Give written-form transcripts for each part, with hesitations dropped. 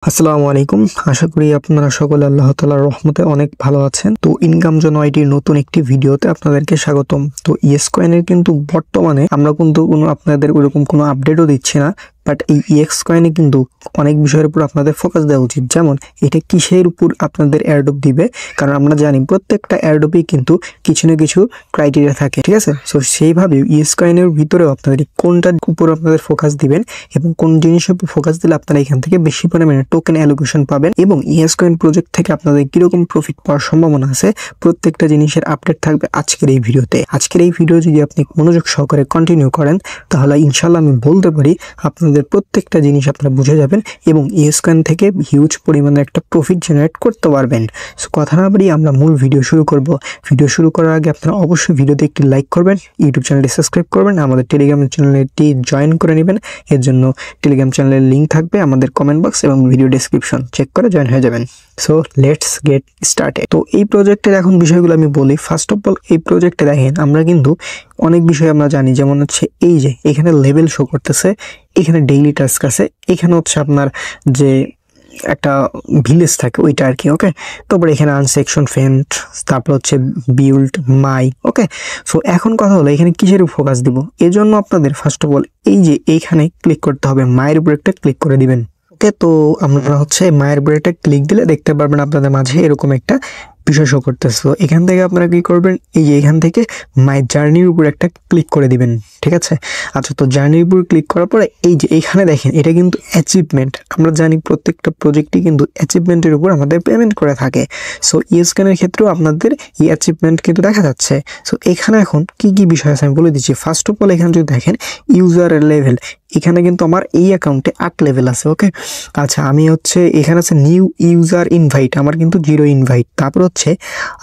আসসালামু আলাইকুম। আশা করি আপনারা সকলে আল্লাহ তাআলার রহমতে অনেক ভালো আছেন। তো ইনকাম জোন আইডির নতুন একটি ভিডিওতে আপনাদেরকে স্বাগতম। তো ইয়েস কয়েনের কিন্তু বর্তমানে আমরা কিন্তু আপনাদের ওরকম কোনো আপডেটও দিচ্ছি না, বাট এই ইএক্স কয়েনে কিন্তু অনেক বিষয়ের উপর আপনাদের ফোকাস দেওয়া উচিত। যেমন এটা কিসের উপর আপনাদের এয়ারড্রপ দিবে, কারণ আমরা জানি প্রত্যেকটা এয়ারড্রপেই কিন্তু কিছু না কিছু ক্রাইটেরিয়া থাকে, ঠিক আছে। সো সেইভাবে ইএক্স কয়েনের ভিতরেও আপনাদের কোনটার উপর আপনাদের ফোকাস দিবেন এবং কোন জিনিসের উপর ফোকাস দিলে আপনারা এখান থেকে বেশি পরিমাণে টোকেন অ্যালোকেশন পাবেন এবং ইএক্স কয়েন প্রজেক্ট থেকে আপনাদের কিরকম প্রফিট পাওয়ার সম্ভাবনা আছে, প্রত্যেকটা জিনিসের আপডেট থাকবে আজকের এই ভিডিওতে। আজকের এই ভিডিও যদি আপনি মনোযোগ সহকারে কন্টিনিউ করেন তাহলে ইনশাল্লাহ আমি বলতে পারি আপনাদের প্রত্যেকটা জিনিস আপনারা বুঝে যাবেন এবং ইএক্স কয়েন থেকে হিউজ পরিমাণে একটা প্রফিট জেনারেট করতে পারবেন। সো কথা না বাড়িয়ে আমরা মূল ভিডিও শুরু করব। ভিডিও শুরু করার আগে আপনারা অবশ্যই ভিডিওতে একটি লাইক করবেন, ইউটিউব চ্যানেলটি সাবস্ক্রাইব করবেন, আমাদের টেলিগ্রাম চ্যানেলটি জয়েন করে নেবেন। এর জন্য টেলিগ্রাম চ্যানেলের লিঙ্ক থাকবে আমাদের কমেন্ট বক্স এবং ভিডিও ডেসক্রিপশন, চেক করে জয়েন হয়ে যাবেন। So let's get started. তো এই প্রজেক্টের এখন বিষয়গুলো আমি বলি। ফার্স্ট অফ অল এই প্রজেক্টে দেখেন আমরা কিন্তু অনেক বিষয় আমরা জানি, যেমন হচ্ছে এই যে এখানে লেভেল শো করতেছে, এখানে ডেইলি টাস্ক আছে, এখানে হচ্ছে আপনার যে একটা ভিলেজ থাকে ওইটা আর কি। ওকে, তারপরে এখানে আনসেকশন ফেন্ট, তারপর হচ্ছে বিল্ড মাই। ওকে, সো এখন কথা হলো এখানে কিসের ফোকাস দিব। এজন্য আপনাদের ফার্স্ট অফ অল এই যে এইখানে ক্লিক করতে হবে, মায়ের উপর একটা ক্লিক করে দিবেন। ওকে, তো আমরা হচ্ছে মায়ের উপর একটা ক্লিক দিলে দেখতে পারবেন আপনাদের মাঝে এরকম একটা বিষয় শো করতেছে। তো এখান থেকে আপনারা কি করবেন, এই যে এখান থেকে মাই জার্নির উপর একটা ক্লিক করে দিবেন, ঠিক আছে। আচ্ছা, তো জার্নির উপর ক্লিক করার পরে এই যে এইখানে দেখেন এটা কিন্তু অ্যাচিভমেন্ট। আমরা জানি প্রত্যেকটা প্রজেক্টই কিন্তু অ্যাচিভমেন্টের উপর আমাদের পেমেন্ট করে থাকে। সো ইএসকেনের ক্ষেত্রেও আপনাদের এই অ্যাচিভমেন্ট কিন্তু দেখা যাচ্ছে। সো এখানে এখন কি কি বিষয় আছে আমি বলে দিচ্ছি। ফার্স্ট অফ অল এখানে যদি দেখেন ইউজার লেভেল, এখানে কিন্তু আমার এই অ্যাকাউন্টে 8 লেভেল আছে। ওকে, আচ্ছা আমি হচ্ছে এখানে আছে নিউ ইউজার ইনভাইট, আমার কিন্তু 0 ইনভাইট। তারপর হচ্ছে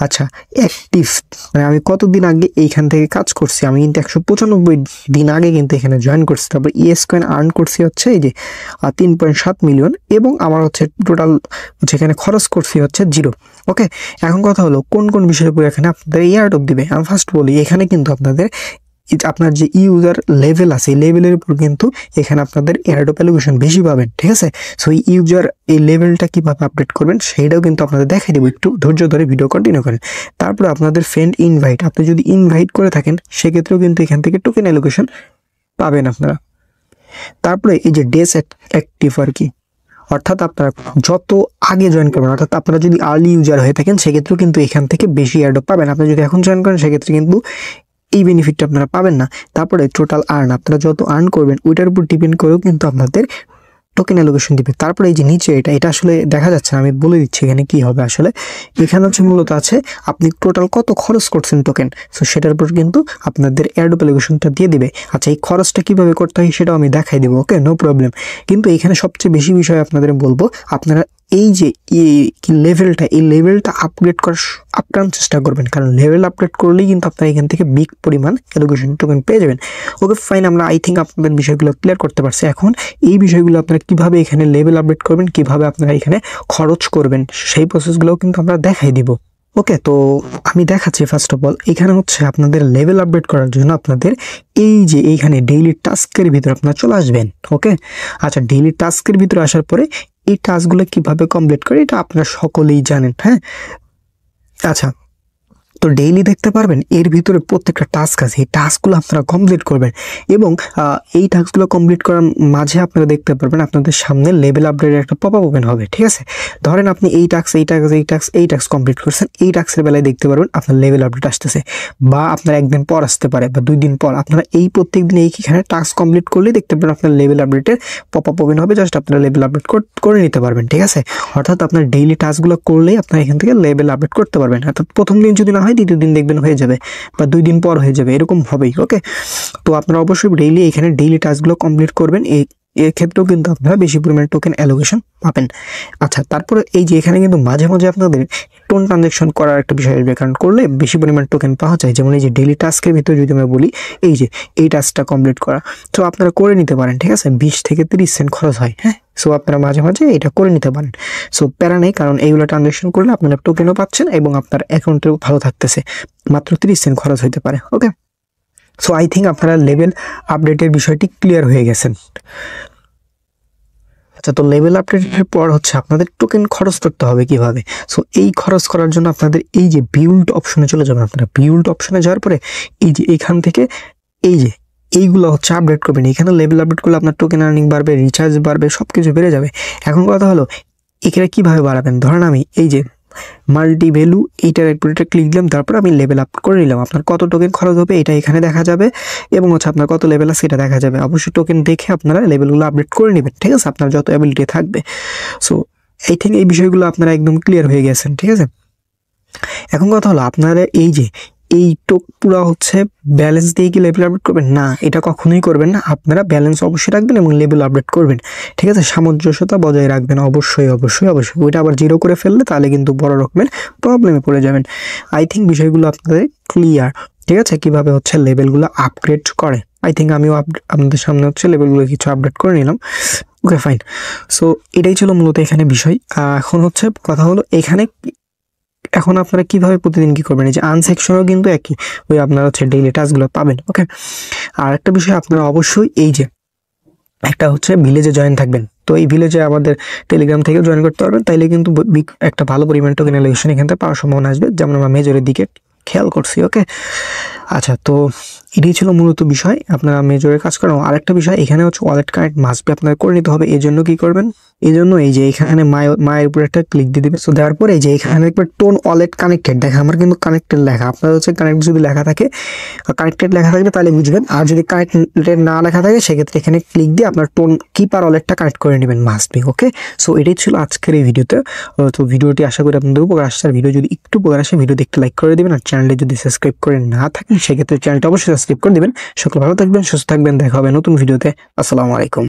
আচ্ছা অ্যাক্টিভ, মানে আমি কতদিন আগে এইখান থেকে কাজ করছি, আমি কিন্তু 195 দিন আগে কিন্তু এখানে জয়েন করছি। তারপর ইএস কয়েন আর্ন করছি হচ্ছে এই যে 3.7 মিলিয়ন এবং আমার হচ্ছে টোটাল হচ্ছে এখানে খরচ করছি হচ্ছে 0। ওকে, এখন কথা হলো কোন কোন বিষয়ের উপর এখানে আপনাদের এয়ারড্রপ দিবে। আমি ফার্স্ট বলি, এখানে কিন্তু আপনাদের আপনার যে ইউজার লেভেল আছে এই লেভেলের উপর কিন্তু এখানে আপনাদের এয়ারড্রপ অ্যালোকেশন বেশি পাবেন, ঠিক আছে। সো এই ইউজার এই লেভেলটা কিভাবে আপডেট করবেন সেইটাও কিন্তু আপনাদের দেখাই দেবো, একটু ধৈর্য ধরে ভিডিও কন্টিনিউ করেন। তারপর আপনাদের ফ্রেন্ড ইনভাইট, আপনি যদি ইনভাইট করে থাকেন সেক্ষেত্রেও কিন্তু এখান থেকে টোকেন অ্যালোকেশন পাবেন আপনারা। তারপরে এই যে ডেস অ্যাক্টিভ আর কি, অর্থাৎ আপনারা যত আগে জয়েন করবেন, অর্থাৎ আপনারা যদি আর্লি ইউজার হয়ে থাকেন সেক্ষেত্রেও কিন্তু এখান থেকে বেশি এয়ারড্রপ পাবেন। আপনি যদি এখন জয়েন করেন সেক্ষেত্রে কিন্তু এই বেনিফিটটা আপনারা পাবেন না। তারপরে টোটাল আর্ন, আপনারা যত আর্ন করবেন ওইটার উপর ডিপেন্ড করেও কিন্তু আপনাদের টোকেন অ্যালোকেশন দিবে। তারপরে এই যে নিচে এটা আসলে দেখা যাচ্ছে না, আমি বলে দিচ্ছি এখানে কি হবে। আসলে এখানে হচ্ছে মূলত আছে আপনি টোটাল কত খরচ করছেন টোকেন, সো সেটার উপর কিন্তু আপনাদের এয়ারড্রপ অ্যালোকেশনটা দিয়ে দিবে। আচ্ছা এই খরচটা কিভাবে করতে হয় সেটাও আমি দেখাই দেবো। ওকে, নো প্রবলেম। কিন্তু এখানে সবচেয়ে বেশি বিষয় আপনাদের বলবো, আপনারা এই যে লেভেলটা, এই লেভেলটা আপগ্রেড করার আপ্রাণ চেষ্টা করবেন, কারণ লেভেল আপগ্রেড করলেই কিন্তু আপনারা এখান থেকে বিগ পরিমাণ অ্যালোকেশন টোকেন পেয়ে যাবেন। ওকে ফাইন, আমরা আই থিঙ্ক আপনাদের বিষয়গুলো ক্লিয়ার করতে পারছি। এখন এই বিষয়গুলো আপনারা কিভাবে এখানে লেভেল আপডেট করবেন, কিভাবে আপনারা এখানে খরচ করবেন, সেই প্রসেসগুলোও কিন্তু আমরা দেখাই দিব। ওকে, তো আমি দেখাচ্ছি। ফার্স্ট অফ অল এখানে হচ্ছে আপনাদের লেভেল আপডেট করার জন্য আপনাদের এই যে এইখানে ডেইলি টাস্কের ভিতরে আপনারা চলে আসবেন। ওকে, আচ্ছা ডেইলি টাস্কের ভিতরে আসার পরে এই টাস্কগুলো কিভাবে কমপ্লিট করে এটা আপনারা সকলেই জানেন। হ্যাঁ, আচ্ছা তো ডেইলি দেখতে পারবেন এর ভিতরে প্রত্যেকটা টাস্ক আছে, এই টাস্কগুলো আপনারা কমপ্লিট করবেন এবং এই টাস্কগুলো কমপ্লিট করার মাঝে আপনারা দেখতে পারবেন আপনাদের সামনে লেভেল আপডেটের একটা পপ আপ ওপেন হবে, ঠিক আছে। ধরেন আপনি এই টাস্ক কমপ্লিট করছেন, এই টাস্কের বেলায় দেখতে পারবেন আপনার লেভেল আপডেট আসতেছে, বা আপনার একদিন পর আসতে পারে বা 2 দিন পর। আপনারা এই প্রত্যেক দিন এইখানে টাস্ক কমপ্লিট করলেই দেখতে পারবেন আপনার লেভেল আপডেটের পপ আপ ওপেন হবে, জাস্ট আপনারা লেভেল আপডেট করে নিতে পারবেন, ঠিক আছে। অর্থাৎ আপনার ডেইলি টাস্কগুলো করলেই আপনারা এখান থেকে লেভেল আপডেট করতে পারবেন। অর্থাৎ প্রথম দিন যদি না হয় দ্বিতীয় দিন দেখবেন হয়ে যাবে, বা 2 দিন পর হয়ে যাবে, এরকম হবেই। ওকে, তো আপনারা অবশ্যই ডেইলি এখানে ডেইলি টাস্কগুলো কমপ্লিট করবেন, এর ক্ষেত্রেও কিন্তু আপনারা বেশি পরিমাণে টোকেন অ্যালোকেশন পাবেন। আচ্ছা তারপরে এই যে এখানে কিন্তু মাঝে মাঝে আপনাদের টোন ট্রানজ্যাকশন করার একটা বিষয় আসবে, কারণ করলে বেশি পরিমাণ টোকেন পাওয়া যায়। যেমন এই যে ডেইলি টাস্কের ভিতরে যদি আমরা বলি এই যে এই টাস্কটা কমপ্লিট করা, তো আপনারা করে নিতে পারেন, ঠিক আছে। 20 থেকে 30 সেন্ট খরচ হয়। হ্যাঁ, সো আপনারা মাঝে মাঝে এটা করে নিতে পারেন। সো প্যারা নেই, কারণ এইগুলো ট্রানজ্যাকশন করলে আপনারা টোকেনও পাচ্ছেন এবং আপনার অ্যাকাউন্টেও ভালো থাকতেছে। মাত্র 30 সেন্ট খরচ হতে পারে। ওকে, সো আই থিঙ্ক আপনারা লেভেল আপডেটের বিষয়টি ক্লিয়ার হয়ে গেছেন। আচ্ছা, তো লেভেল আপডেটের পর হচ্ছে আপনাদের টোকেন খরচ করতে হবে কিভাবে। সো এই খরচ করার জন্য আপনাদের এই যে বিল্ড অপশনে চলে যাবেন। আপনারা বিল্ড অপশনে যাওয়ার পরে এই যে এখান থেকে এই যে এইগুলো হচ্ছে আপডেট করবেন। এখানে লেভেল আপডেট করলে আপনার টোকেন আর্নিং বাড়বে, রিচার্জ বাড়বে, সবকিছু বেড়ে যাবে। এখন কথা হলো এখানে কিভাবে বাড়াবেন। ধরেন আমি এই যে মাল্টি ভ্যালু এইটার এটা ক্লিক দিলাম, তারপর আমি লেভেল আপ করে নিলাম। আপনার কত টোকেন খরচ হবে এটা এখানে দেখা যাবে, এবং হচ্ছে আপনার কত লেভেল আছে এটা দেখা যাবে। অবশ্যই টোকেন দেখে আপনারা লেভেলগুলো আপডেট করে নেবেন, ঠিক আছে, আপনার যত অ্যাবিলিটি থাকবে। সো এই বিষয়গুলো আপনারা একদম ক্লিয়ার হয়ে গেছেন, ঠিক আছে। এখন কথা হলো আপনারা এই যে এই পুরো হচ্ছে ব্যালেন্স দিয়ে কি লেভেল আপডেট করবেন না, এটা কখনোই করবেন না। আপনারা ব্যালেন্স অবশ্যই রাখবেন এবং লেভেল আপডেট করবেন, ঠিক আছে। সামঞ্জস্যতা বজায় রাখবেন অবশ্যই অবশ্যই অবশ্যই। ওইটা আবার জিরো করে ফেললে তাহলে কিন্তু বড় রকমের প্রবলেমে পড়ে যাবেন। আই থিঙ্ক বিষয়গুলো আপনাদের ক্লিয়ার, ঠিক আছে, কিভাবে হচ্ছে লেভেলগুলো আপগ্রেড করে। আই থিঙ্ক আমিও আপনাদের সামনে হচ্ছে লেভেলগুলো কিছু আপডেট করে নিলাম। Okay fine. সো এটাই ছিল মূলত এখানে বিষয়। এখন হচ্ছে কথা হলো এখানে এখন আপনারা কিভাবে প্রতিদিন কি করবেন। এই যে আনসেকশনও কিন্তু একই, ওই আপনারা হচ্ছে ডেইলি টাস্কগুলো পাবেন। ওকে, আর একটা বিষয় আপনারা অবশ্যই এই যে একটা হচ্ছে ভিলেজে জয়েন থাকবেন। তো এই ভিলেজে আমাদের টেলিগ্রাম থেকে জয়েন করতে পারবেন, তাইলে কিন্তু একটা ভালো পরিমাণ টোকেন অ্যালোকেশন এখান থেকে পাওয়ার সম্ভাবনা আসবে, যেমন আমরা মেজরের দিকে খেয়াল করছি। ওকে, আচ্ছা, তো এটাই ছিল মূলত বিষয়, আপনারা মেজরে কাজ করেন। আরেকটা বিষয় এখানে হচ্ছে ওয়ালেট কানেক্ট মাস্ট বি আপনারা করে নিতে হবে। এই জন্য কি করবেন, এই জন্য এই যে এখানে মায়ের উপরে একটা ক্লিক দিয়ে দিবেন। সো দেওয়ার পরে এই যে এখানে একবার টোন ওয়ালেট কানেক্টেড দেখা, আমার কিন্তু কানেক্টেড লেখা, আপনার হচ্ছে কানেক্ট যদি লেখা থাকে, কানেক্টেড লেখা থাকলে তাহলে বুঝবেন। আর যদি কানেক্টেড না লেখা থাকে সেক্ষেত্রে এখানে ক্লিক দিয়ে আপনার টোন কিপার ওয়ালেটটা কানেক্ট করে নেবেন মাস্ট বি। ওকে, সো এটাই ছিল আজকের এই ভিডিওতে। তো ভিডিওটি আশা করি আপনাদের উপকার আসছে। আর ভিডিও যদি একটু উপকার আসে ভিডিও দেখতে লাইক করে দেবেন, আর চ্যানেলে যদি সাবস্ক্রাইব করে না থাকেন সেক্ষেত্রে চ্যানেলটা অবশ্যই সাবস্ক্রাইব করে দেবেন। সকলে ভালো থাকবেন, সুস্থ থাকবেন, দেখা হবে নতুন ভিডিওতে। আসসালামু আলাইকুম।